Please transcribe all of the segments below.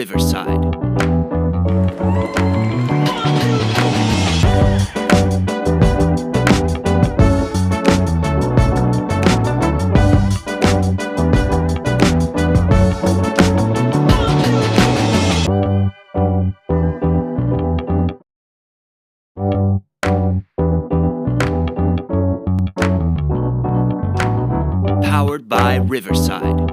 Riverside. Powered by Riverside.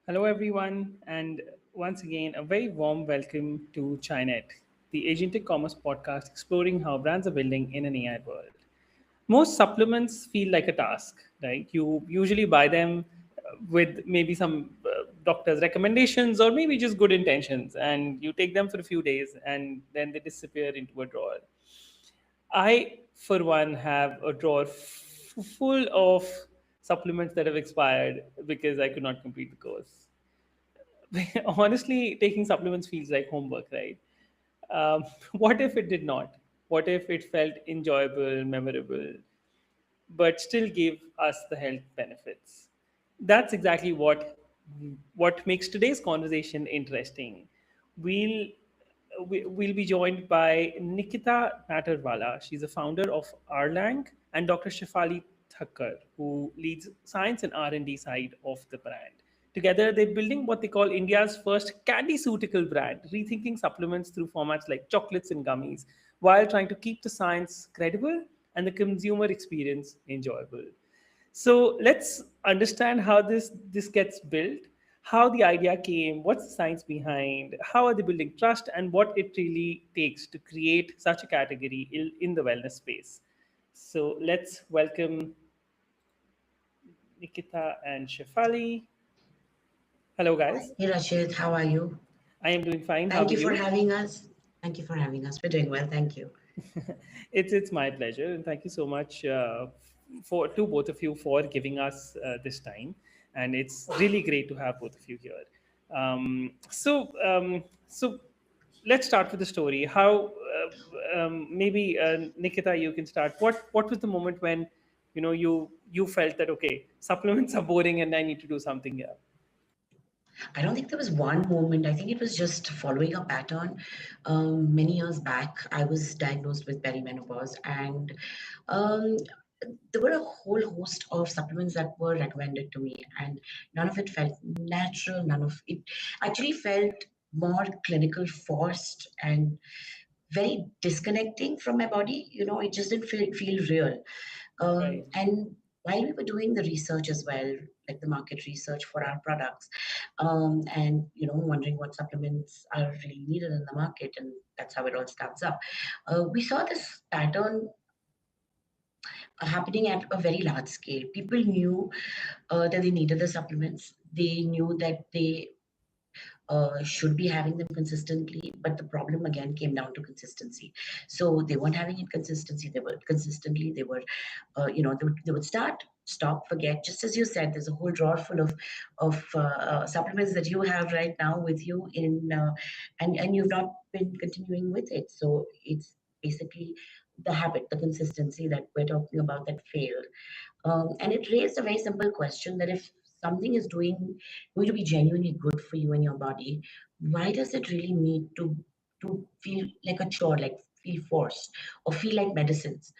Hello, everyone, and once again, a very warm welcome to Chinet, the agentic commerce podcast exploring how brands are building in an AI world. Most supplements feel like a task, right? You usually buy them with maybe some doctor's recommendations or maybe just good intentions, and you take them for a few days and then they disappear into a drawer. I, for one, have a drawer full of supplements that have expired because I could not complete the course. Honestly, taking supplements feels like homework, right? What if it did not? What if it felt enjoyable, memorable, but still gave us the health benefits? That's exactly what makes today's conversation interesting. We'll we'll be joined by Nikita Naterwalla. She's a founder of Arelang, and Dr. Shefali Thakkar, who leads science and R&D side of the brand. Together, they're building what they call India's first Candyceutical brand, rethinking supplements through formats like chocolates and gummies, while trying to keep the science credible and the consumer experience enjoyable. So let's understand how this gets built, how the idea came, what's the science behind, how are they building trust, and what it really takes to create such a category in the wellness space. So let's welcome Nikita and Shefali. Hello, guys. Hey Rashid, how are you? I am doing fine. How Thank are you for you? having us. Thank you for having us. We're doing well, thank you. It's my pleasure, and thank you so much for to both of you for giving us this time. And it's really great to have both of you here. So let's start with the story. How maybe Nikita, you can start. What was the moment when you felt that okay, supplements are boring and I need to do something here? I don't think there was one moment. I think it was just following a pattern. Many years back, I was diagnosed with perimenopause, and um, there were a whole host of supplements that were recommended to me, and none of it felt natural. None of it actually felt more clinical, forced, and very disconnecting from my body. It just didn't feel real. Right. And while we were doing the research as well, like the market research for our products, and wondering what supplements are really needed in the market, and that's how it all starts up. We saw this pattern happening at a very large scale. People knew that they needed the supplements. They knew that they should be having them consistently, but the problem again came down to consistency. So they weren't having it consistency. They were consistently. They were, they would start, stop, forget. Just as you said, there's a whole drawer full of supplements that you have right now with you and you've not been continuing with it. So it's basically the habit, the consistency that we're talking about that failed. And it raised a very simple question that if something is going to be genuinely good for you and your body, why does it really need to feel like a chore, like feel forced or feel like medicines?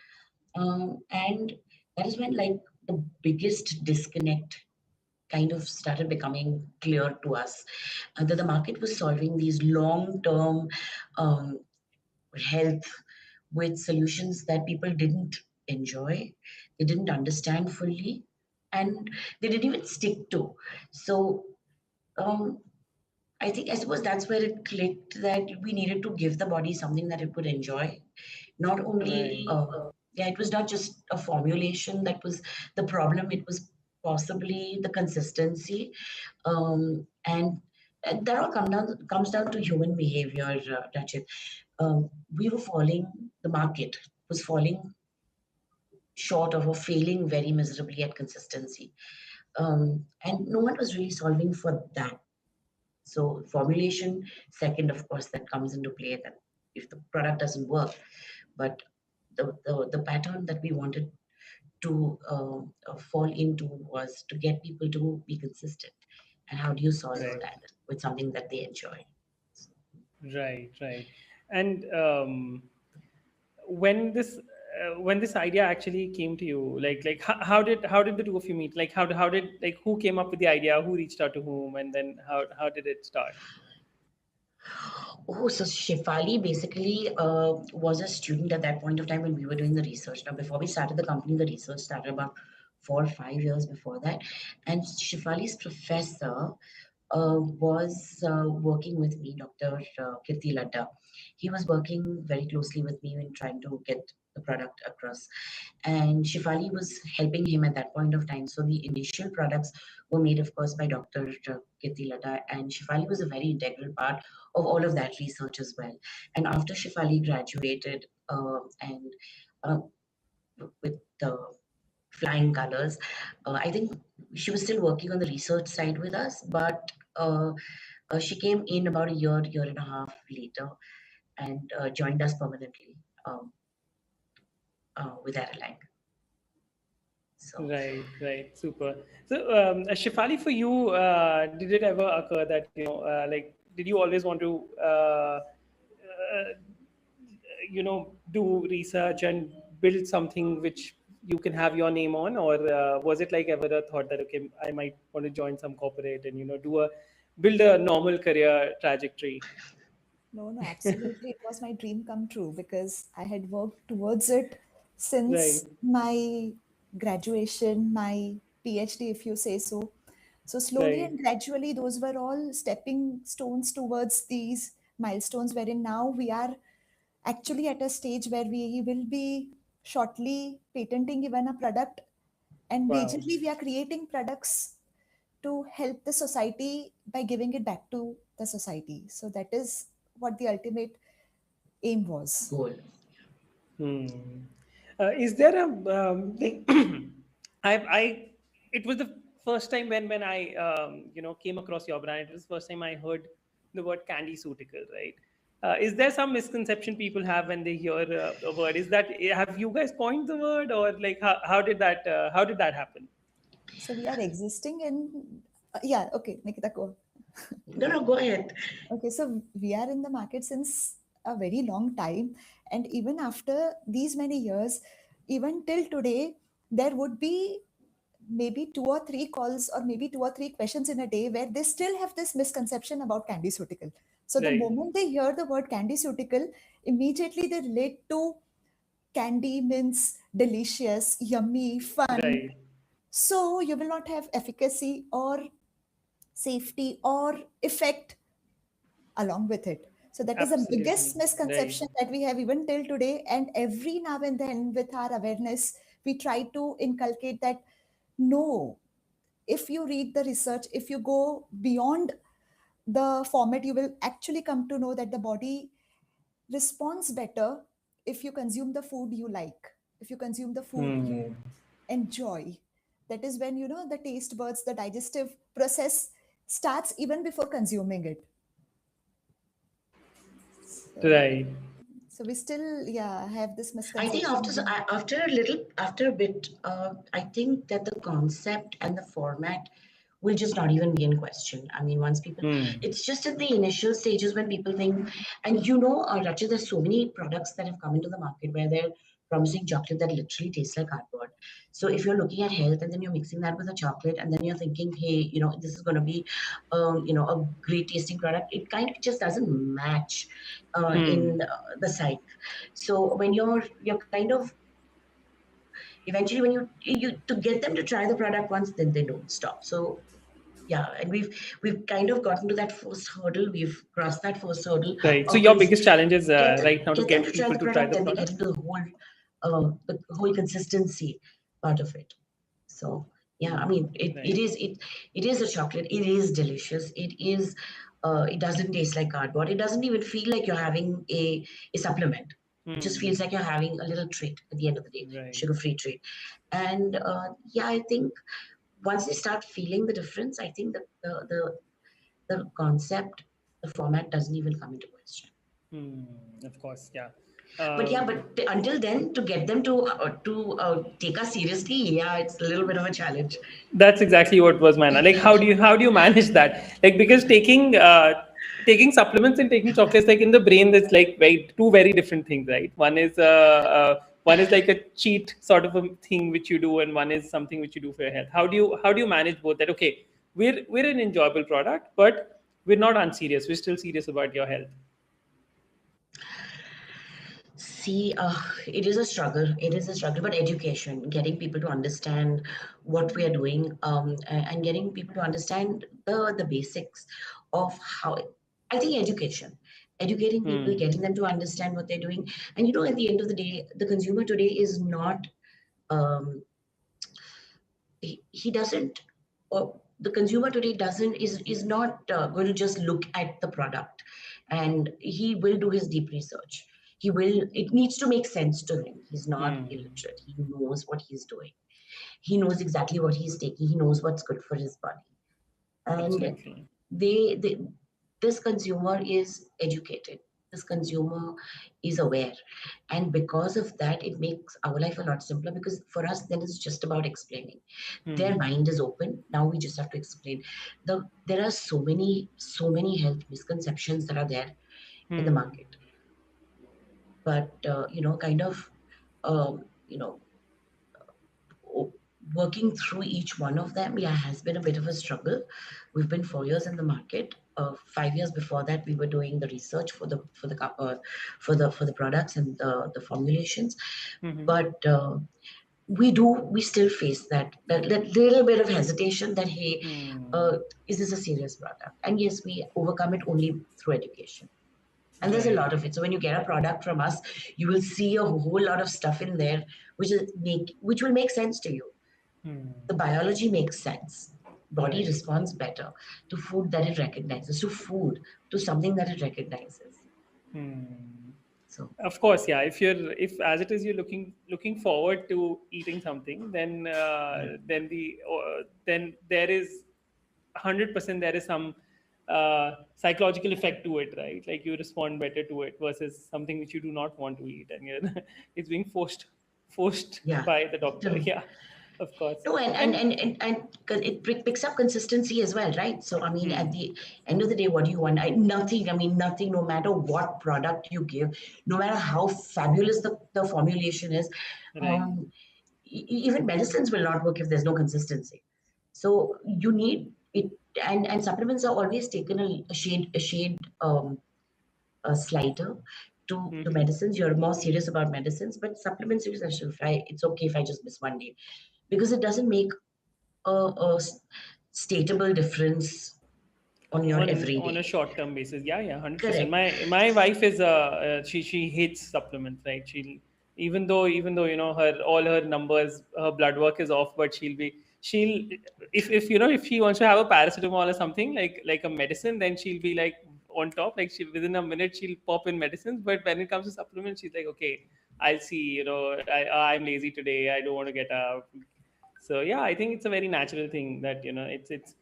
And that is when like the biggest disconnect kind of started becoming clear to us, that the market was solving these long-term um, health with solutions that people didn't enjoy, they didn't understand fully, and they didn't even stick to. So um, I suppose that's where it clicked that we needed to give the body something that it would enjoy. Not only, Right. yeah, it was not just a formulation that was the problem, it was possibly the consistency. And And that all comes down to human behavior, Rachit. We were falling, the market was falling short of or failing very miserably at consistency. And no one was really solving for that. So formulation, second, of course, that comes into play that if the product doesn't work, but the pattern that we wanted to fall into was to get people to be consistent. And how do you solve Right. that with something that they enjoy? Right, right. And when this idea actually came to you, like how did the two of you meet? Like how did like who came up with the idea? Who reached out to whom? And then how did it start? Oh, so Shefali basically was a student at that point of time when we were doing the research. Now, before we started the company, the research started about 4 or 5 years before that. And Shefali's professor was working with me, Dr. Kirti Ladda. He was working very closely with me in trying to get the product across. And Shefali was helping him at that point of time. So the initial products were made, of course, by Dr. Kirti Ladda, and Shefali was a very integral part of all of that research as well. And after Shefali graduated and uh, with the flying colors, I think she was still working on the research side with us, but she came in about a year and a half later, and joined us permanently um, with Arelang. So, Right, right, super. So, Shifali, for you, did it ever occur that like, did you always want to, do research and build something which you can have your name on, or was it like ever a thought that okay, I might want to join some corporate and do a build a normal career trajectory? No, no, absolutely. It was my dream come true because I had worked towards it Right, since my graduation, my PhD, if you say so. So, slowly right, and gradually, those were all stepping stones towards these milestones, wherein now we are actually at a stage where we will be shortly patenting even a product. And wow, majorly, we are creating products to help the society by giving it back to the society. So that is what the ultimate aim was. goal. hmm. Is there a like I it was the first time when I came across your brand. It was the first time I heard the word Candyceutical, right? Is there some misconception people have when they hear a word? Is that have you guys coined the word, or like how did that happen? So we are existing in, yeah, okay, Nikita, go. No, no, go ahead. Okay, so we are in the market since a very long time. And even after these many years, even till today, there would be maybe two or three calls or maybe two or three questions in a day where they still have this misconception about Candyceutical. So the Right, moment they hear the word Candyceutical, immediately they relate to candy means delicious, yummy, fun. right, So you will not have efficacy or safety or effect along with it. So that is the absolutely, biggest right, misconception that we have even till today. And every now and then, with our awareness, we try to inculcate that no, if you read the research, if you go beyond the format, you will actually come to know that the body responds better if you consume the food you like, if you consume the food you hmm. enjoy. That is when, the taste buds, the digestive process starts even before consuming it. So, Right, so we still, yeah, have this I think misconception again. after a bit, I think that the concept and the format will just not even be in question. I mean, once people, hmm. it's just at the initial stages when people think, and Rachel, there's so many products that have come into the market where they're promising chocolate that literally tastes like cardboard. So if you're looking at health and then you're mixing that with a chocolate and then you're thinking, hey, this is going to be, a great tasting product, it kind of just doesn't match Hmm. in the psyche. So when you're kind of eventually when you to get them to try the product once, then they don't stop. So yeah, and we've kind of gotten to that first hurdle. We've crossed that first hurdle Right. So of your biggest challenge is get them right now to get them to get try people the to try product, the then they get product. into the whole consistency part of it. So yeah, I mean it Right. is it is a chocolate. It is delicious. It is It doesn't taste like cardboard. It doesn't even feel like you're having a supplement. It just feels like you're having a little treat at the end of the day, Right. sugar-free treat. And I think once they start feeling the difference, I think that the concept, the format doesn't even come into question. Of course, yeah. But until then, to get them to take us seriously, it's a little bit of a challenge. That's exactly what was mine. Like, how do you manage that? Like, because taking supplements and taking chocolates, like in the brain, that's like two very different things, right? One is like a cheat sort of a thing which you do, and one is something which you do for your health. How do you manage both? That okay, we're an enjoyable product, but we're not unserious. We're still serious about your health. See, it is a struggle. It is a struggle, but education, getting people to understand what we are doing, and getting people to understand the basics of how. I think educating people, getting them to understand what they're doing, and at the end of the day, the consumer today is not. Um, he doesn't, or the consumer today doesn't is not going to just look at the product, and he will do his deep research. It needs to make sense to him. He's not illiterate. He knows what he's doing. He knows exactly what he's taking. He knows what's good for his body. And Absolutely. they this consumer is educated. This consumer is aware, and because of that, it makes our life a lot simpler, because for us then it's just about explaining. Their mind is open. Now we just have to explain. There are so many health misconceptions that are there in the market, but kind of um, you know working through each one of them, has been a bit of a struggle. We've been 4 years in the market. 5 years before that, we were doing the research for the products and the formulations. But we still face that little bit of hesitation that, hey, is this a serious product? And yes, we overcome it only through education. And there's a Right. lot of it. So when you get a product from us, you will see a whole lot of stuff in there which will make sense to you. The biology makes sense. Body Right. responds better to food that it recognizes, to something that it recognizes. So Of course, yeah. If as it is you're looking forward to eating something, then there is 100% there is some psychological effect to it, right? Like you respond better to it versus something which you do not want to eat, and it's being forced yeah. by the doctor. So, Yeah, of course. no, And it picks up consistency as well, right? So, I mean, at the end of the day, what do you want? Nothing. I mean, nothing. No matter what product you give, no matter how fabulous the formulation is, right. even medicines will not work if there's no consistency. So you need it, and supplements are always taken a slighter to medicines. You're more serious about medicines, but supplements, it's okay if I just miss one day, because it doesn't make a statable difference on your On a everyday. short term basis, yeah, 100%. Correct. My wife is she hates supplements, right? She even though her all her numbers, her blood work is off, but she'll if she wants to have a paracetamol or something like a medicine, then she'll be like on top, like she within a minute she'll pop in medicines. But when it comes to supplements, she's like, okay, I'll see, I'm lazy today, I don't want to get up. So yeah, I think it's a very natural thing that it's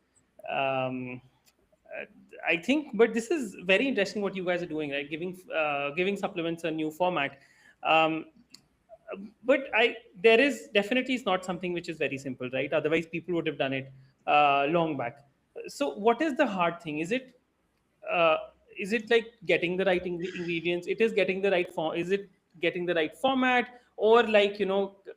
um uh, I think, but this is very interesting what you guys are doing, right? Giving supplements a new format. Um, but there is definitely is not something which is very simple, right? Otherwise, people would have done it long back. So, what is the hard thing? Uh, is it like getting the right ingredients? It is getting the right form. Is it getting the right format, or like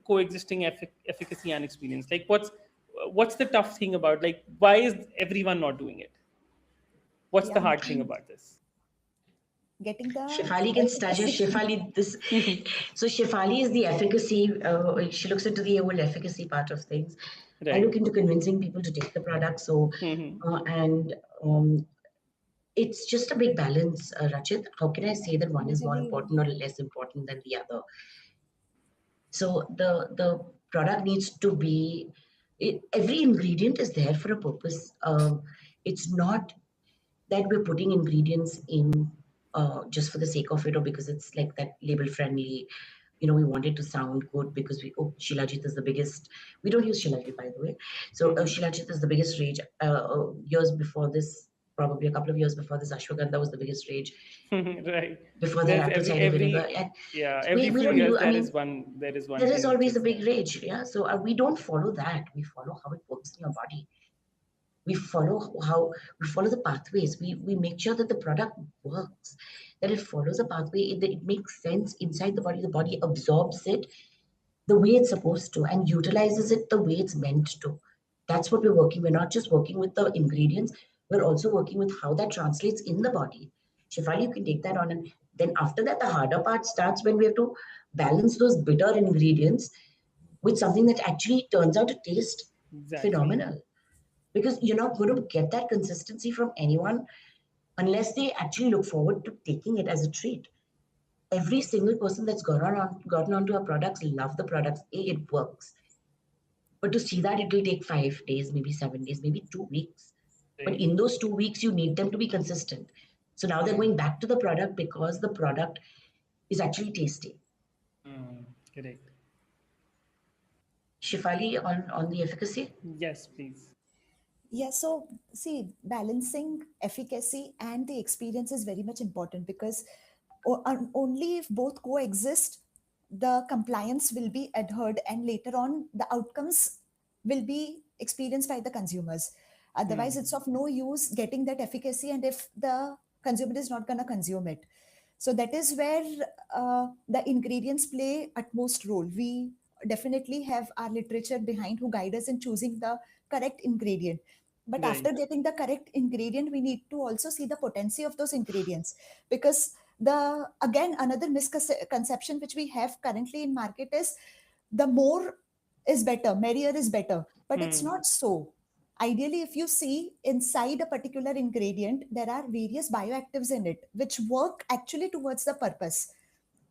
coexisting efficacy and experience? Like, what's the tough thing about, like, why is everyone not doing it? What's the Yeah, hard thing about this? getting the Shefali can start here. efficacy. Shefali, so Shefali is the efficacy. She looks into the whole efficacy part of things. I Right. look into convincing people to take the product. So, and it's just a big balance, Rachit. How can I say that one is more Usually, important or less important than the other? So the product needs to every ingredient is there for a purpose. It's not that we're putting ingredients in just for the sake of it, or because it's like that label friendly. We want it to sound good because Shilajit is the biggest. We don't use Shilajit, by the way. So Shilajit is the biggest rage. Years before this, probably a couple of years before this, ashwagandha was the biggest rage. Right. Before that, There's apple cider vinegar. And every we few don't years use. I there mean, is one there is thing which always is a big rage. Yeah. So we don't follow that. We follow how it works in your body. We follow the pathways. We make sure that the product works, that it follows a pathway, that it makes sense inside the body. The body absorbs it the way it's supposed to and utilizes it the way it's meant to. That's what we're working. We're not just working with the ingredients, we're also working with how that translates in the body. Shefali, you can take that on. And then after that, the harder part starts when we have to balance those bitter ingredients with something that actually turns out to taste exactly. phenomenal. Because you're not going to get that consistency from anyone unless they actually look forward to taking it as a treat. Every single person that's gotten onto our products love the products. It works. But to see that, it will take 5 days, maybe 7 days, maybe 2 weeks. But Right. in those 2 weeks, you need them to be consistent. So now they're going back to the product because the product is actually tasty. Correct. Shifali, on the efficacy? Yes, please. Yeah, so see, balancing efficacy and the experience is very much important because only if both coexist, the compliance will be adhered, and later on, the outcomes will be experienced by the consumers. Otherwise, it's of no use getting that efficacy, and if the consumer is not going to consume it. So that is where the ingredients play utmost role. We definitely have our literature behind who guide us in choosing the correct ingredient. But after Right. getting the correct ingredient, we need to also see the potency of those ingredients, because the again another misconception which we have currently in market is the more is better, merrier is better, but it's not so. Ideally, if you see inside a particular ingredient, there are various bioactives in it which work actually towards the purpose.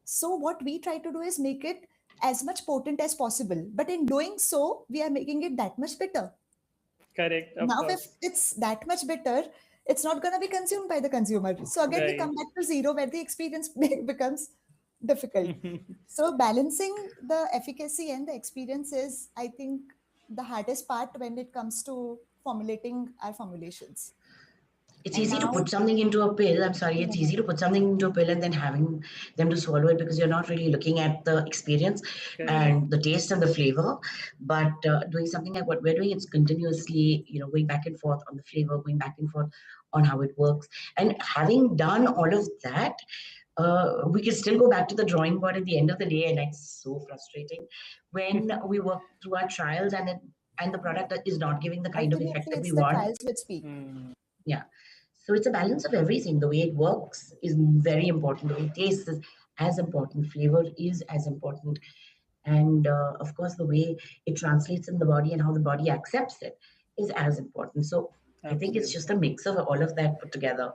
So what we try to do is make it as much potent as possible, but in doing so we are making it that much better. Correct. Of Now if course. it's that much better, it's not going to be consumed by the consumer, so again we Right. come back to zero where the experience becomes difficult. So balancing the efficacy and the experience is, I think, the hardest part when it comes to formulating our formulations. It's And easy to now, put something into a pill. I'm sorry, it's easy to put something into a pill and then having them to swallow it because you're not really looking at the experience Correct. and the taste and the flavor. But doing something like what we're doing, it's continuously, going back and forth on the flavor, going back and forth on how it works. And having done all of that, we can still go back to the drawing board at the end of the day, and it's so frustrating when we work through our trials and the product is not giving the kind of effect ultimately, that we it's the want. trials which speak. Yeah. So it's a balance of everything. The way it works is very important. The way it tastes is as important. Flavor is as important. And of course, the way it translates in the body and how the body accepts it is as important. So I think it's just Absolutely. a mix of all of that put together.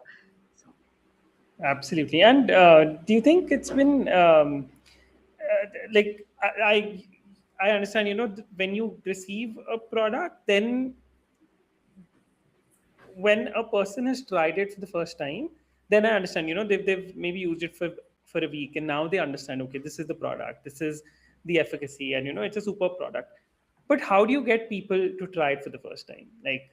So, Absolutely. And do you think it's been like I understand, when you receive a product, then when a person has tried it for the first time, then I understand, they've maybe used it for a week, and now they understand, okay, this is the product, this is the efficacy, and it's a super product. But how do you get people to try it for the first time? Like,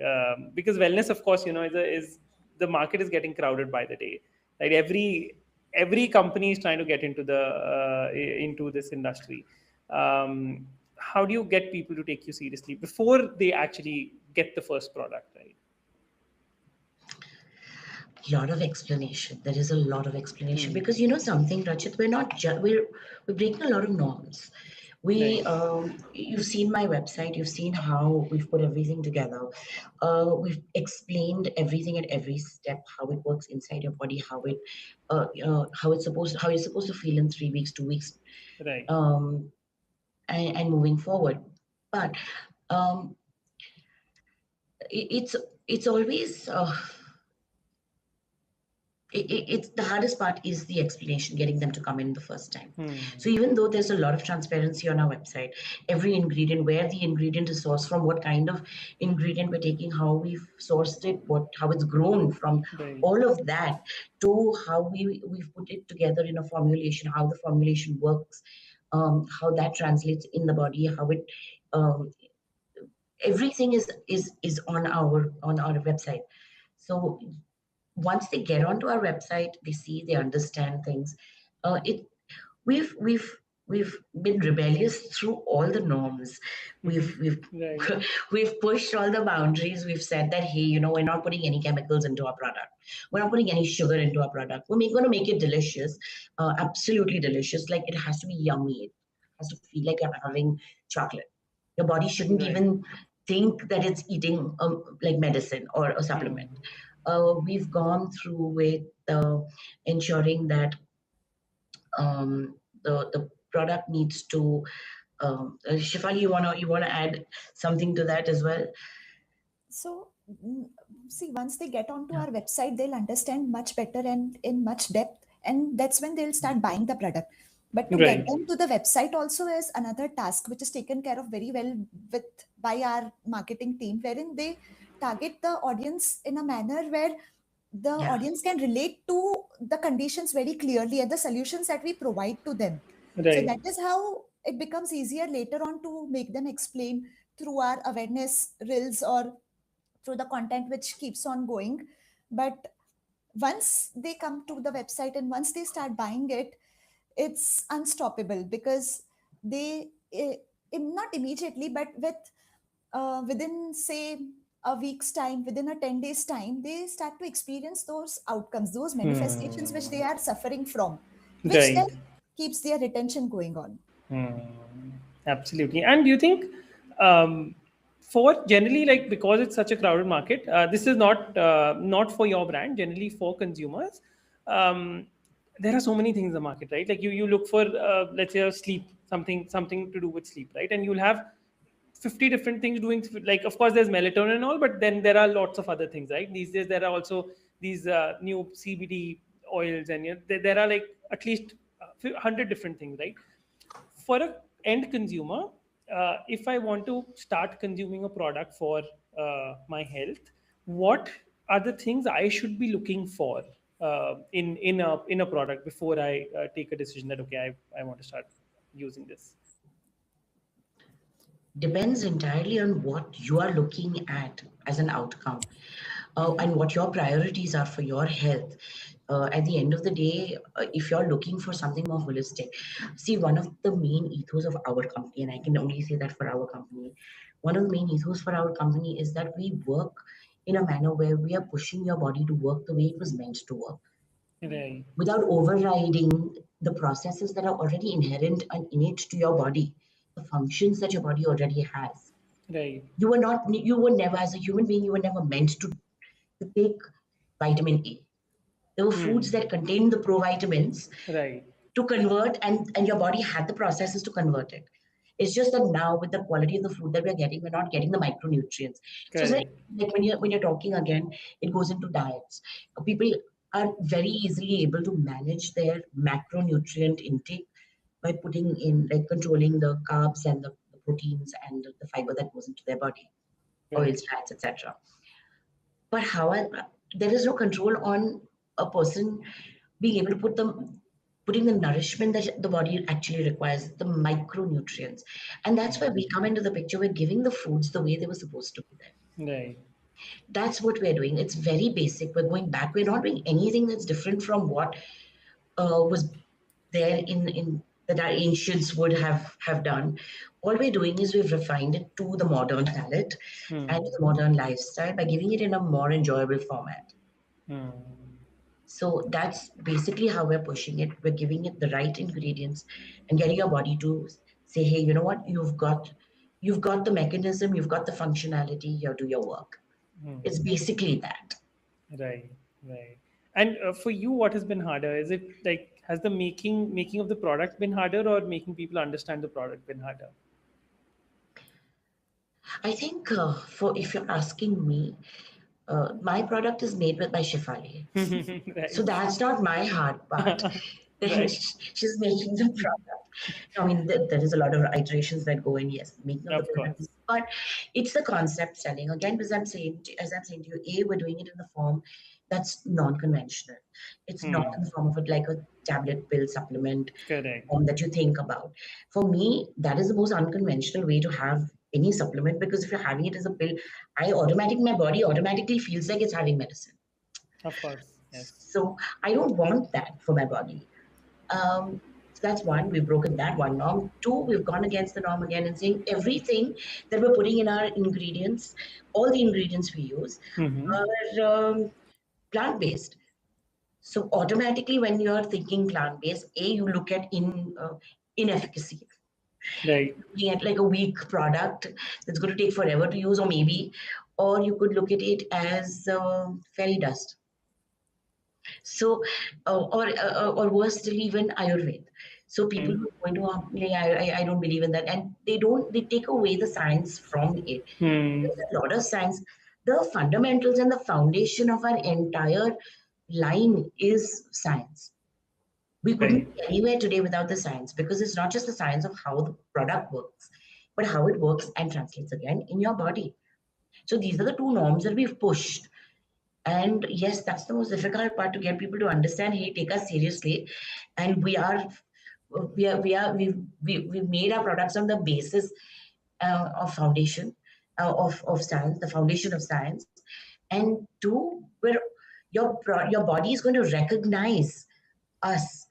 because wellness, of course, is the market is getting crowded by the day. Like every company is trying to get into this industry. How do you get people to take you seriously before they actually get the first product, right? lot of explanation. There is a lot of explanation because you know something, Rachit, we're not we're breaking a lot of norms. We Right. You've seen my website, you've seen how we've put everything together. We've explained everything at every step, how it works inside your body, how you're supposed to feel in 3 weeks, 2 weeks, Right. um, and moving forward. But um, it's always it's the hardest part is the explanation, getting them to come in the first time. Hmm. So even though there's a lot of transparency on our website, every ingredient, where the ingredient is sourced from, what kind of ingredient we're taking, how we've sourced it, how it's grown from, Right. all of that, to how we've put it together in a formulation, how the formulation works, how that translates in the body, how it um, everything is on our website. So once they get onto our website, they see, they understand things. It we've we've we've been rebellious through all the norms. We've Right. we've pushed all the boundaries. We've said that, hey, we're not putting any chemicals into our product. We're not putting any sugar into our product. Going to make it delicious, absolutely delicious. Like, it has to be yummy. It has to feel like you're having chocolate. Your body shouldn't Right. even think that it's eating like medicine or a Hmm. supplement. We've gone through with ensuring that the product needs to. Shefali, you wanna add something to that as well? So, see, once they get onto our website, they'll understand much better and in much depth, and that's when they'll start buying the product. But to get Right. them to the website also is another task, which is taken care of very well with by our marketing team, wherein they target the audience in a manner where the Yeah. audience can relate to the conditions very clearly and the solutions that we provide to them. So Right. that is how it becomes easier later on to make them explain through our awareness reels or through the content which keeps on going. But once they come to the website and once they start buying it, it's unstoppable because they not immediately, but within say a week's time, within a 10 days time, they start to experience those outcomes, those manifestations which they are suffering from, which then Right. keeps their retention going on. Hmm. Absolutely. And do you think, um, for generally, like, because it's such a crowded market, this is not for your brand. Generally, for consumers, um, there are so many things in the market, right? Like, you look for, let's say, sleep, something to do with sleep, right? And you'll have 50 different things doing, like, of course there's melatonin and all, but then there are lots of other things, right? These days there are also these new CBD oils, and there are like at least 100 different things, right? For a end consumer, if I want to start consuming a product for my health, what are the things I should be looking for in a product before I take a decision that, okay, I want to start using this? Depends entirely on what you are looking at as an outcome, and what your priorities are for your health. At the end of the day, if you're looking for something more holistic, see, one of the main ethos of our company, and I can only say that for our company, one of the main ethos for our company is that we work in a manner where we are pushing your body to work the way it was meant to work, Right. without overriding the processes that are already inherent and innate to your body, the functions that your body already has. Right. You were never, as a human being, you were never meant to take vitamin A. There were foods Hmm. that contained the provitamins Right. to convert, and your body had the processes to convert it. It's just that now, with the quality of the food that we're getting, we're not getting the micronutrients. So it's Correct. like when you're talking again, it goes into diets. People are very easily able to manage their macronutrient intake by putting in, like, controlling the carbs and the proteins and the fiber that goes into their body, Right. oils, fats, etc. But however, there is no control on a person being able to putting the nourishment that the body actually requires, the micronutrients. And that's where we come into the picture. We're giving the foods the way they were supposed to be there. Right. That's what we're doing. It's very basic. We're going back. We're not doing anything that's different from what was there in that our ancients would have done. All we're doing is we've refined it to the modern palate Hmm. and to the modern lifestyle by giving it in a more enjoyable format. Hmm. So that's basically how we're pushing it. We're giving it the right ingredients and getting your body to say, hey, you know what? You've got the mechanism, you've got the functionality, here, do your work. Hmm. It's basically that. Right. Right. And for you, what has been harder? Is it like, has the making of the product been harder, or making people understand the product been harder? I think, for if you're asking me, My product is made by Shefali. So Right. that's not my hard part. Right. She's making the product. I mean, there is a lot of iterations that go in. Yes, making of the Of product, course. but it's the concept selling again. Because as I'm saying to you, we're doing it in the form that's non-conventional. It's not in the form of it like a tablet pill supplement Correct. that you think about. For me, that is the most unconventional way to have any supplement, because if you're having it as a pill, my body automatically feels like it's having medicine. Of course. Yes. So I don't want that for my body. So that's one, we've broken that one norm. Two, we've gone against the norm again and saying everything that we're putting in our ingredients, all the ingredients we use, Mm-hmm. are plant based. So automatically, when you're thinking plant based, you look at inefficacy. Right. Looking at like a weak product that's going to take forever to use, or you could look at it as fairy dust. So, or worse still, even Ayurveda. So people Mm. who are going to, I don't believe in that, and they take away the science from it. Hmm. There's a lot of science. The fundamentals and the foundation of our entire line is science. We couldn't Right. be anywhere today without the science, because it's not just the science of how the product works, but how it works and translates again in your body. So these are the two norms that we've pushed. And yes, that's the most difficult part, to get people to understand, hey, take us seriously. And we've made our products on the basis of foundation of science, the foundation of science. And two, where your body is going to recognize us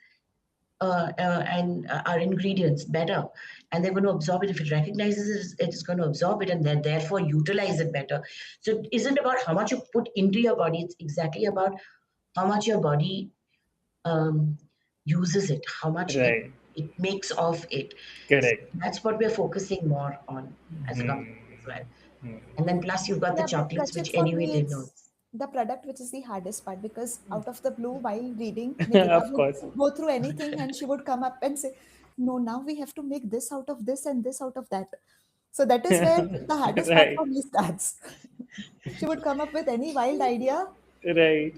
and our ingredients better, and they're going to absorb it. If it recognizes it, it's going to absorb it, and then therefore utilize it better. So it isn't about how much you put into your body, it's exactly about how much your body um, uses it, how much Right. it makes of it. So Correct. that's what we're focusing more on as a company as well. And then plus you've got the Yeah, but chocolates, which Rachit, for anyway me, they know. it's the product which is the hardest part, because out of the blue, while reading, Nikita Of would course. go through anything and she would come up and say, no, now we have to make this out of this and this out of that. So that is where the hardest part Right. for me starts. She would come up with any wild idea, Right.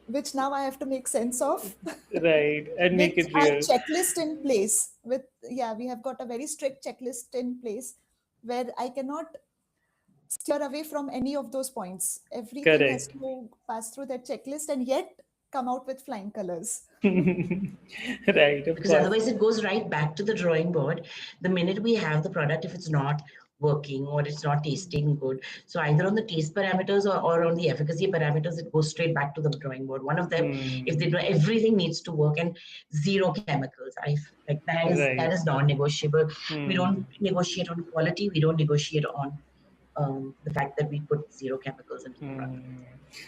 which now I have to make sense of, Right. And with make it our real. checklist in place. With, yeah, we have got a very strict checklist in place where I cannot steer away from any of those points. Everything has Correct. to pass through that checklist and yet come out with flying colors. Right. Of Because course. otherwise it goes right back to the drawing board the minute we have the product, if it's not working or it's not tasting good. So either on the taste parameters, or on the efficacy parameters, it goes straight back to the drawing board. One of them, if Hmm. they do, everything needs to work, and zero chemicals. I like that Right. is non-negotiable. We Hmm. don't negotiate on quality, we don't negotiate on the fact that we put zero chemicals into the product. Hmm.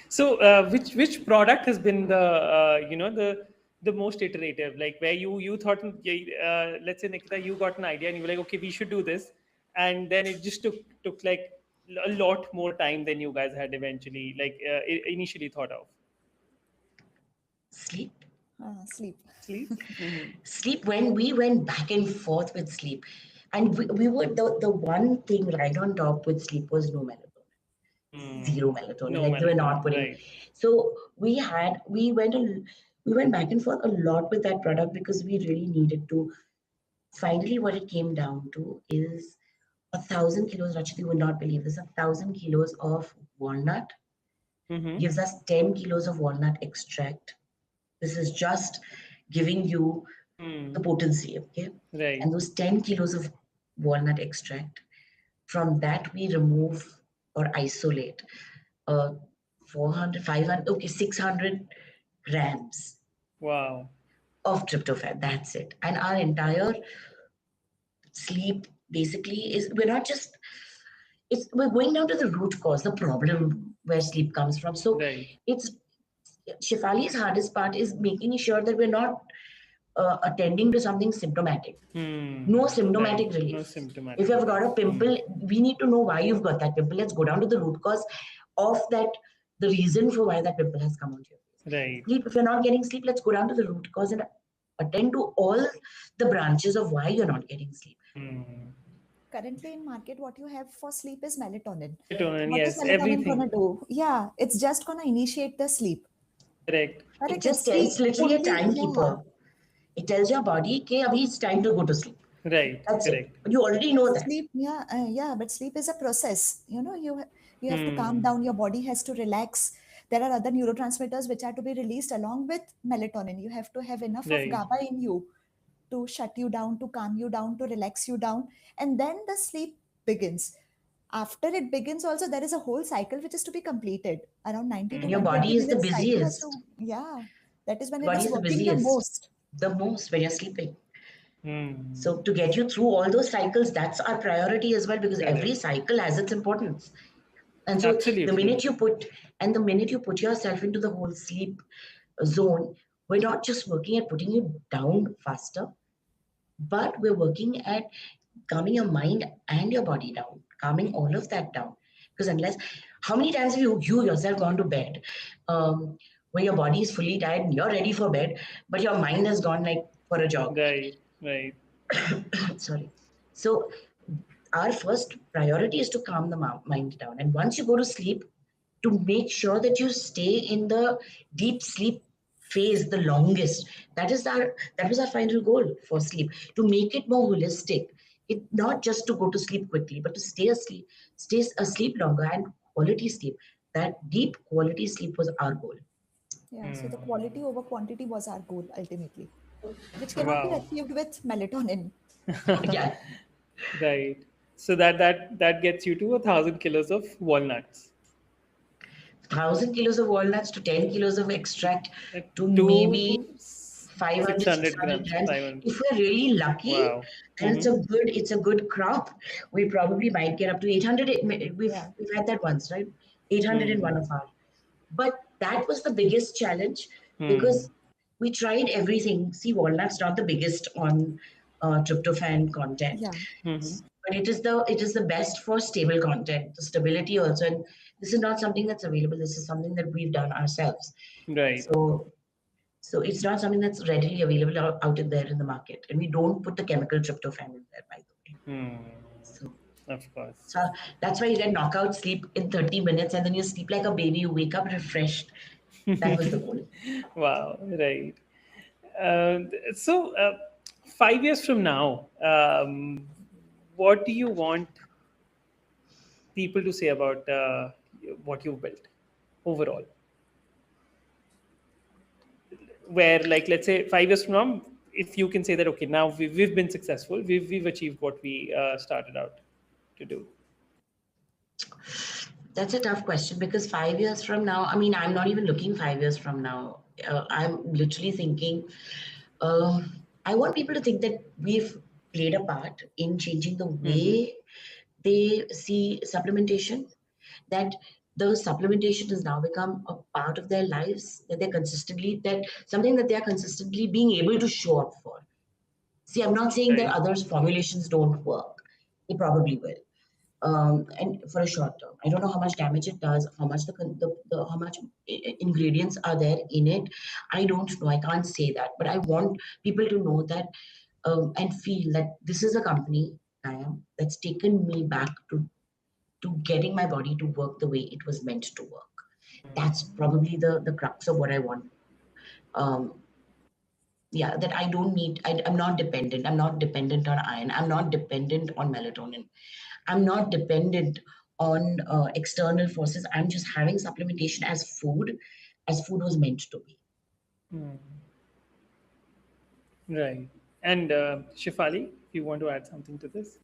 So, which product has been the the most iterative? Like where you thought, let's say Nikita, you got an idea and you were like, okay, we should do this, and then it just took like a lot more time than you guys had eventually like initially thought of. Sleep. Sleep. Sleep. Hmm. Sleep, when we went back and forth with sleep, and we were the one thing right on top with sleep was no melatonin, Hmm. zero melatonin, No like they were not melatonin. putting. Right. So we went back and forth a lot with that product, because we really needed to. Finally, what it came down to is 1,000 kilos. Rachit, you would not believe this: 1,000 kilos of walnut Mm-hmm. gives us 10 kilos of walnut extract. This is just giving you Hmm. the potency, okay? Right. And those 10 kilos of walnut extract, from that we remove or isolate uh, 400, 500, okay, 600 grams Wow. of tryptophan. That's it. And our entire sleep basically is, we're not just, we're going down to the root cause, the problem where sleep comes from. So Right. it's, Shefali's hardest part is making sure that we're not attending to something symptomatic. Hmm. No Right. symptomatic No relief. If symptomatic you have got relief. a pimple, we need to know why you've got that pimple. Let's go down to the root cause of that, the reason for why that pimple has come onto your face. Right. Sleep, if you're not getting sleep, let's go down to the root cause and attend to all the branches of why you're not getting sleep. Hmm. currently in market, what you have for sleep is melatonin. Melatonin, What is yes, melatonin everything. gonna do? Yeah, it's just gonna initiate the sleep. Correct. It Correct. just Sleep tells literally a only. Yeah. timekeeper. It tells your body, okay, abhi it's time to go to sleep. Right, That's it. correct. But you already But know that. sleep, yeah, yeah. But sleep is a process. You have to calm Hmm. down. Your body has to relax. There are other neurotransmitters which are to be released along with melatonin. You have to have enough of Right. GABA in you to shut you down, to calm you down, to relax you down, and then the sleep begins. After it begins, also there is a whole cycle which is to be completed. Around 90 to And your 120 body is the minutes cycle has busiest. to, yeah. That is when Your it body is is the working the busiest. most. The most when you're sleeping. Hmm. So to get you through all those cycles, that's our priority as well, because every Correct. cycle has its importance. And so the Absolutely. minute you put and the minute you put yourself into the whole sleep zone, we're not just working at putting you down faster, but we're working at calming your mind and your body down, calming all of that down. Because unless, how many times have you yourself gone to bed where your body is fully tired and you're ready for bed, but your mind has gone like for a jog? Right. Right. Sorry. So our first priority is to calm the mind down. And once you go to sleep, to make sure that you stay in the deep sleep phase the longest. That was our final goal for sleep, to make it more holistic. It not just to go to sleep quickly, but to stay asleep longer and quality sleep. That deep quality sleep was our goal. Yeah, so the Hmm. quality over quantity was our goal ultimately, which cannot be Wow. achieved with melatonin. Yeah, Right. So that gets you to 1,000 kilos of walnuts. 1,000 kilos of walnuts to 10 kilos of extract At to two maybe 500, 600 600 grams. grams. 500. If we're really lucky Wow. and Mm-hmm. it's a good crop, we probably might get up to 800. Yeah. We've had that once, right? 800 in one Hmm. of our. But that was the biggest challenge Hmm. because we tried everything. See, walnuts not the biggest on tryptophan content, Yeah. Mm-hmm. but it is the best for stable content, the stability also. And this is not something that's available. This is something that we've done ourselves. Right. So it's not something that's readily available out in there in the market. And we don't put the chemical tryptophan in there, by the way. Hmm. So, Of course. so that's why you get knockout sleep in 30 minutes and then you sleep like a baby. You wake up refreshed. That was the goal. Wow. Right. So, 5 years from now, what do you want people to say about what you've built overall? Where, like, let's say 5 years from now, if you can say that, okay, now we've been successful, we've achieved what we started out to do. That's a tough question because 5 years from now, I mean, I'm not even looking 5 years from now. I'm literally thinking, uh, I want people to think that we've played a part in changing the Mm-hmm. way they see supplementation, that the supplementation has now become a part of their lives, that something that they are consistently being able to show up for. See, I'm not saying that Right. others formulations don't work. They probably will. And for a short term, I don't know how much damage it does, how much the how much ingredients are there in it. I don't know. I can't say that, but I want people to know that and feel that this is a company I am that's taken me back to getting my body to work the way it was meant to work. That's probably the crux of what I want. Um, yeah, that I don't need. I'm not dependent. I'm not dependent on iron. I'm not dependent on melatonin. I'm not dependent on external forces. I'm just having supplementation as food was meant to be. Hmm. Right. And Shefali, if you want to add something to this.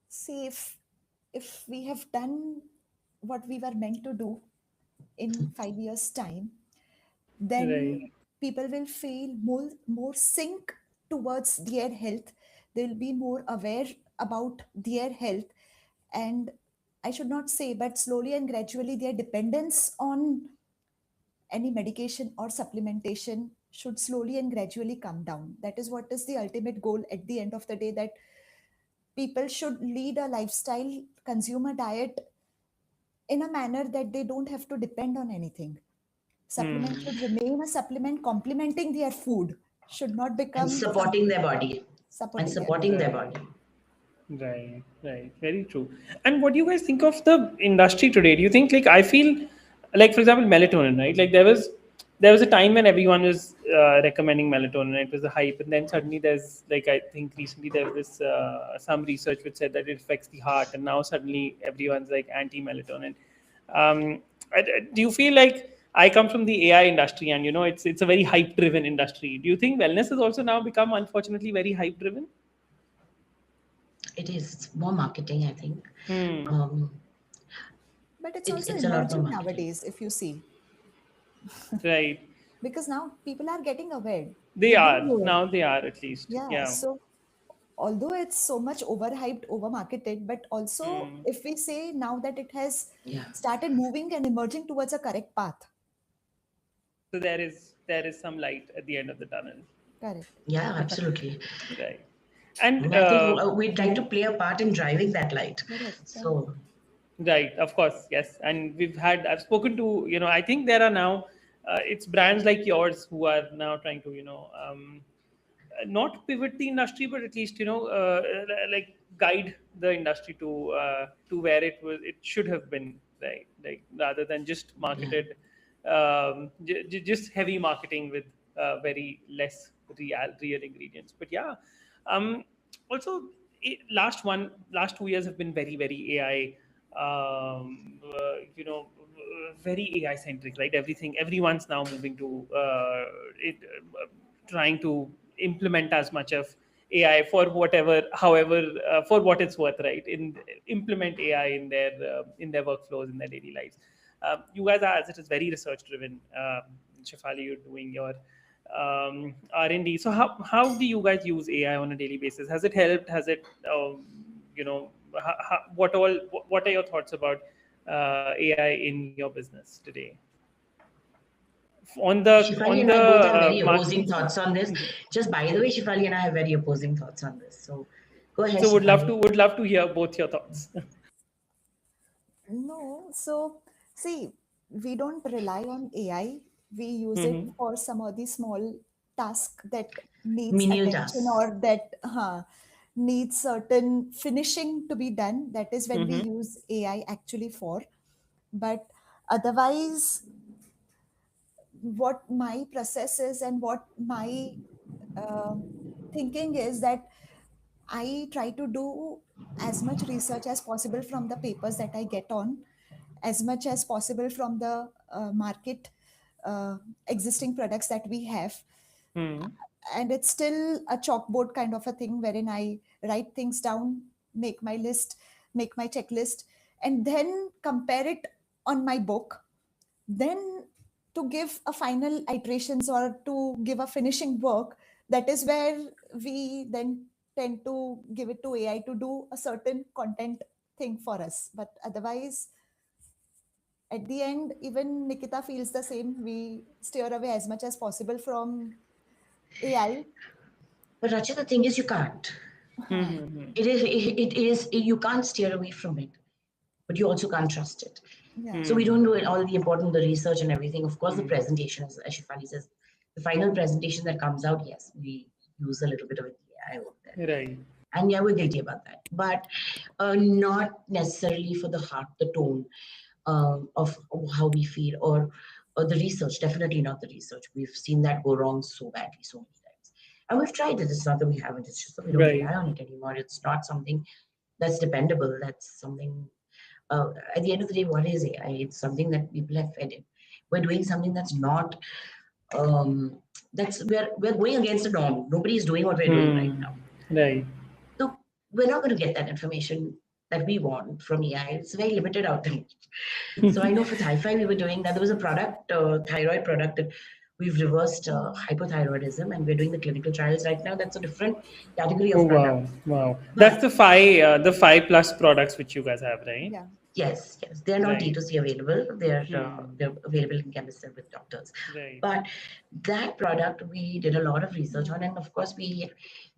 See, if we have done what we were meant to do in 5 years' time, Right. then people will feel more sync towards their health. They'll be more aware about their health, and I should not say, but slowly and gradually, their dependence on any medication or supplementation should slowly and gradually come down. That is what is the ultimate goal at the end of the day, that people should lead a lifestyle, consumer diet in a manner that they don't have to depend on anything. Supplement Hmm. should remain a supplement complementing their food, should not And become supporting something their body. And supporting their supporting body. their Right. body. Right, right. Very true. And what do you guys think of the industry today? Do you think, like, I feel like, for example, melatonin, right? Like there was a time when everyone was recommending melatonin. It was a hype, and then suddenly there's like, I think recently there was this some research which said that it affects the heart, and now suddenly everyone's like anti-melatonin. Do you feel like I come from the AI industry, and it's a very hype-driven industry? Do you think wellness has also now become, unfortunately, very hype-driven? It is. It's more marketing, I think. Hmm. Um, But it's also it's a lot more emerging marketing. nowadays, if you see, Right. because now people are getting aware. They They are. know it. Now they are, at least. Yeah. Yeah. So although it's so much overhyped, over marketed, but also Hmm. if we say now that it has Yeah. started moving and emerging towards a correct path. So there is some light at the end of the tunnel. Correct. Yeah, absolutely. Right. And And I think we'd like to play a part in driving that light. Correct. Correct. So, right, of course, yes. And I've spoken to, I think there are now, it's brands like yours who are now trying to, not pivot the industry, but at least like guide the industry to where it should have been, right? Like rather than just yeah. marketed, just heavy marketing with very less real ingredients. But yeah, also last 2 years have been very very AI. Very AI centric, right? Everyone's now moving to it, trying to implement as much of AI for whatever, however, for what it's worth, right? Implement AI in their workflows, in their daily lives. You guys are, as it is very research driven. Shefali, you're doing your R&D. So how do you guys use AI on a daily basis? Has it helped? Has it, what are your thoughts about AI in your business today? On Shifali and the I both have very marketing opposing side. thoughts on this. Just by the way, Shifali and I have very opposing thoughts on this. So, go ahead, So Shifali. would love to hear both your thoughts. No, so see, we don't rely on AI. We use it Hmm. for some of the small task that needs Menial attention tasks. or that needs certain finishing to be done. That is when we Hmm. use AI actually for. But otherwise, what my process is and what my uh, thinking is that I try to do as much research as possible from the papers that I get on, as much as possible from the market uh, existing products that we have. Hmm. And it's still a chalkboard kind of a thing wherein I write things down, make my list, make my checklist, and then compare it on my book. Then to give a final iterations or to give a finishing work, that is where we then tend to give it to AI to do a certain content thing for us. But otherwise, at the end, even Nikita feels the same. We steer away as much as possible from AI. But Racha, the thing is, you can't. Hmm. It is, you can't steer away from it, but you also can't trust it. Yeah. So we Hmm. don't do all the important, the research and everything. Of course, the Hmm. presentation, as Shifali says, the final presentation that comes out, yes, we use a little bit of AI over there. Right. And yeah, we're guilty about that. But not necessarily for the heart, the tone of how we feel, or the research. Definitely not the research. We've seen that go wrong so badly so many times. And we've tried it. It's not that we haven't. It's just that we don't Right. rely on it anymore. It's not something that's dependable. That's something at the end of the day, what is AI? It's something that people have fed in. We're doing something that's not. We're going against the norm. Nobody's doing what we're doing right Hmm. now. Right. So we're not going to get that information that we want from AI. It's very limited out there. So I know for Thi-Fi we were doing that. There was a product, thyroid product that we've reversed hypothyroidism, and we're doing the clinical trials right now. That's a different category Oh of product. wow, wow. That's But the five plus products which you guys have, right? Yeah. yes, yes, they're not Right. D2C available. Hmm. They're available in chemists and with doctors. Right. But that product we did a lot of research on, and of course we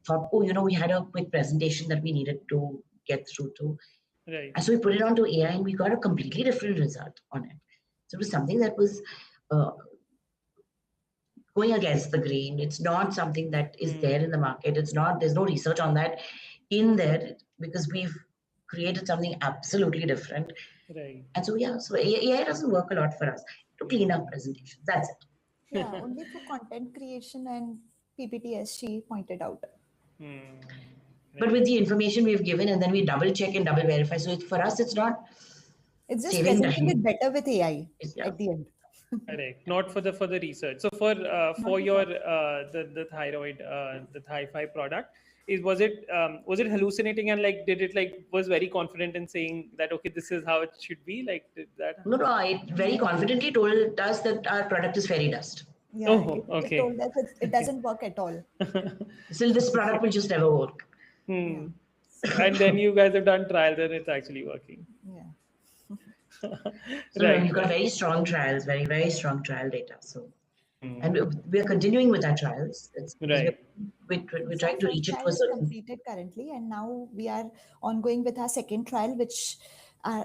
thought, oh, we had a quick presentation that we needed to get through to, Right. and so we put it onto AI, and we got a completely different result on it. So it was something that was uh, going against the grain. It's not something that is there Hmm. in the market. It's not. There's no research on that. in there because we've created something absolutely different. Right. And so, yeah, so AI doesn't work a lot for us to clean up presentations. That's it. Yeah, only for content creation and PPT, as she pointed out. But with the information we've given, and then we double check and double verify. So for us, it's not It's just saving presenting it time. better with AI Yeah. at the end. Correct. Not for the research. So for Not your at the thyroid the Thai-Fi product, was it hallucinating, and like did it like was very confident in saying that okay, this is how it should be, like did that? No, it very confidently told us that our product is fairy dust. Yeah, Oh, it okay. told us it doesn't work at all. Still, this product will just never work. Yeah, And then you guys have done trials and it's actually working. yeah. So no, Right, we've got right. very strong trials, very, very strong trial data. So, and we are continuing with our trials. It's because Right. we're So our trying to first reach it trial for is certain. completed currently, and now we are ongoing with our second trial, which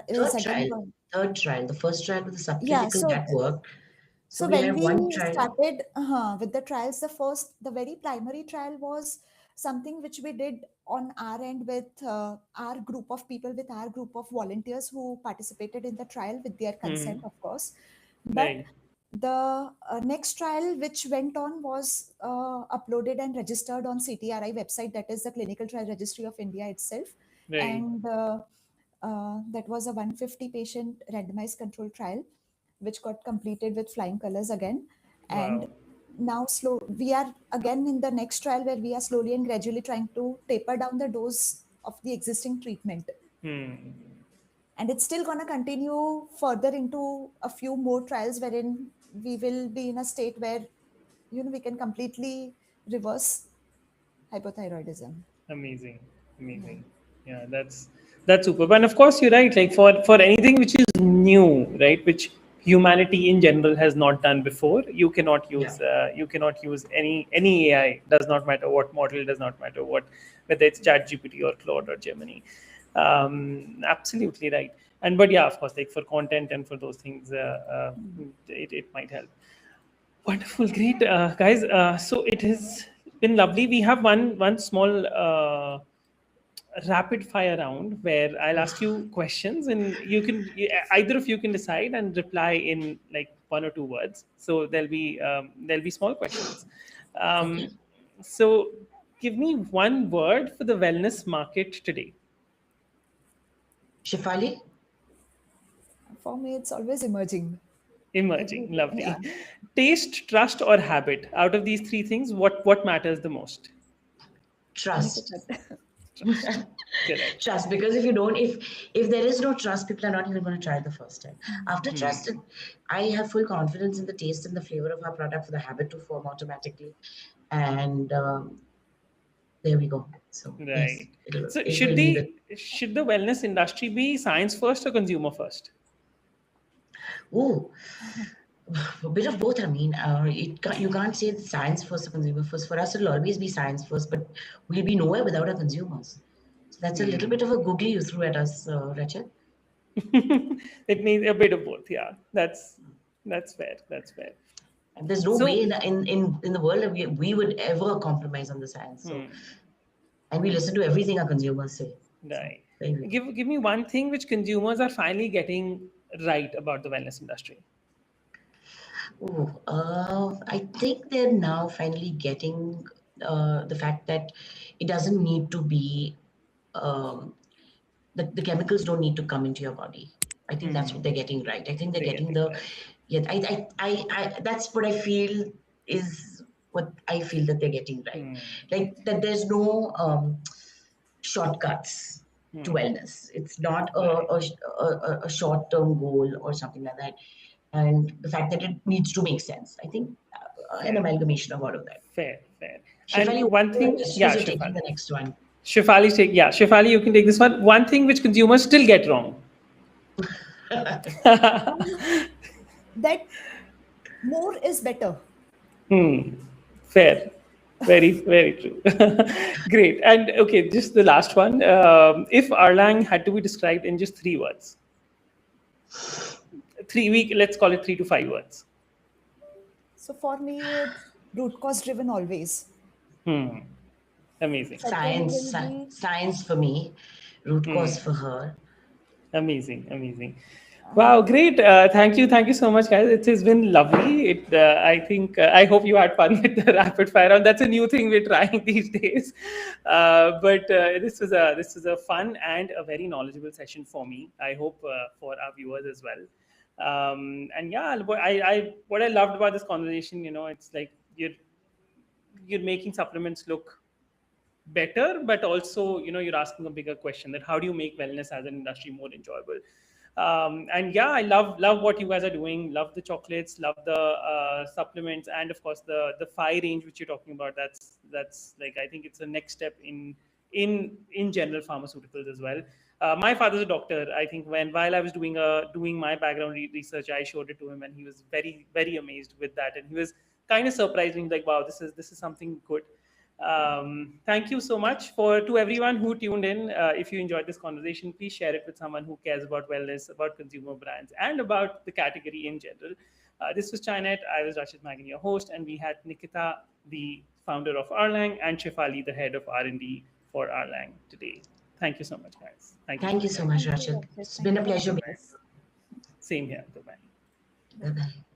is Third again trial, going. third trial. The first trial with the Yeah, subclinical so that worked. So so we when have one we trial. started with the trials, the very primary trial was something which we did on our end with our group of people, with our group of volunteers who participated in the trial with their consent, of course. But Right. the next trial which went on was uploaded and registered on CTRI website, that is the Clinical Trial Registry of India itself. Right. And that was a 150 patient randomized control trial which got completed with flying colors again. And Wow. now we are again in the next trial where we are slowly and gradually trying to taper down the dose of the existing treatment, and it's still going to continue further into a few more trials wherein we will be in a state where we can completely reverse hypothyroidism. Amazing. Yeah. Amazing. Yeah, that's super. And of course, you're right. Like for anything which is new, right, which humanity in general has not done before, Yeah. you cannot use any AI. Does not matter what model. Does not matter what, whether it's ChatGPT or Claude or Gemini. Absolutely right. And but yeah, of course, like for content and for those things, it might help. Wonderful, great, guys. So it has been lovely. We have one small rapid fire round where I'll ask you questions, and either of you can decide and reply in like 1 or 2 words. So there'll be small questions. Okay. Um, so give me one word for the wellness market today. Shefali, For me, it's always emerging. Emerging, Every day. Yeah. lovely. Taste, trust, or habit. Out of these three things, what matters the most? trust. Nikita. Trust. Correct. Trust, because if you don't, if there is no trust, people are not even going to try the first time. After trust, I have full confidence in the taste and the flavor of our product for the habit to form automatically. And there we go. So yes, Right. So it will be the should the wellness industry be science first or consumer first? ooh, a bit of both. I mean, you can't say it's science first or consumer first. For us, it'll always be science first, but we'll be nowhere without our consumers. So that's a little bit of a googly you threw at us, Rachel. It needs a bit of both. Yeah, that's fair. That's fair. And there's no way So in the world that we would ever compromise on the science. So, and we listen to everything our consumers say. So right. there we go. Give me one thing which consumers are finally getting right about the wellness industry. Ooh, I think they're now finally getting the fact that it doesn't need to be um, the chemicals don't need to come into your body. I think that's what they're getting right. I think they're They're getting getting the right. yeah. I that's what I feel is what I feel that they're getting right. Like that there's no shortcuts to wellness. It's not Right. a short-term goal or something like that. And the fact that it needs to make sense. I think an Fair. amalgamation of all of that. Fair. Fair. And Shefali, one thing, suppose yeah, you're taking Shefali. the next one. Shefali, you can take this one. One thing which consumers still get wrong. That more is better. Fair. Very, very true. Great. And okay, just the last one. If Arelang had to be described in just 3 words, let's call it 3 to 5 words. So for me, it's root cause driven always. Amazing. Second will be Science for me, root cause for her. Amazing. Wow, great. Thank you so much, guys. It has been lovely. I think, I hope you had fun with the rapid fire round. That's a new thing we're trying these days. But this was a fun and a very knowledgeable session for me. I hope for our viewers as well. And yeah, what I loved about this conversation, it's like you're making supplements look better, but also you're asking a bigger question, that how do you make wellness as an industry more enjoyable. And yeah, I love what you guys are doing. Love the chocolates, love the supplements, and of course the fire range which you're talking about. That's like, I think it's the next step in general pharmaceuticals as well. My father's a doctor. I think while I was doing my background research, I showed it to him, and he was very amazed with that, and he was kind of surprised. He was like, wow, this is something good. Thank you so much to everyone who tuned in. If you enjoyed this conversation, please share it with someone who cares about wellness, about consumer brands, and about the category in general. This was Chinet. I was Rashid Magan, your host, and we had Nikita, the founder of Arelang, and Shefali, the head of R&D for Arelang today. Thank you so much, guys. Thank you so much, Thank you, Rachel. Rachit. It's Thank been a you. pleasure. Same here. Bye-bye. Bye bye.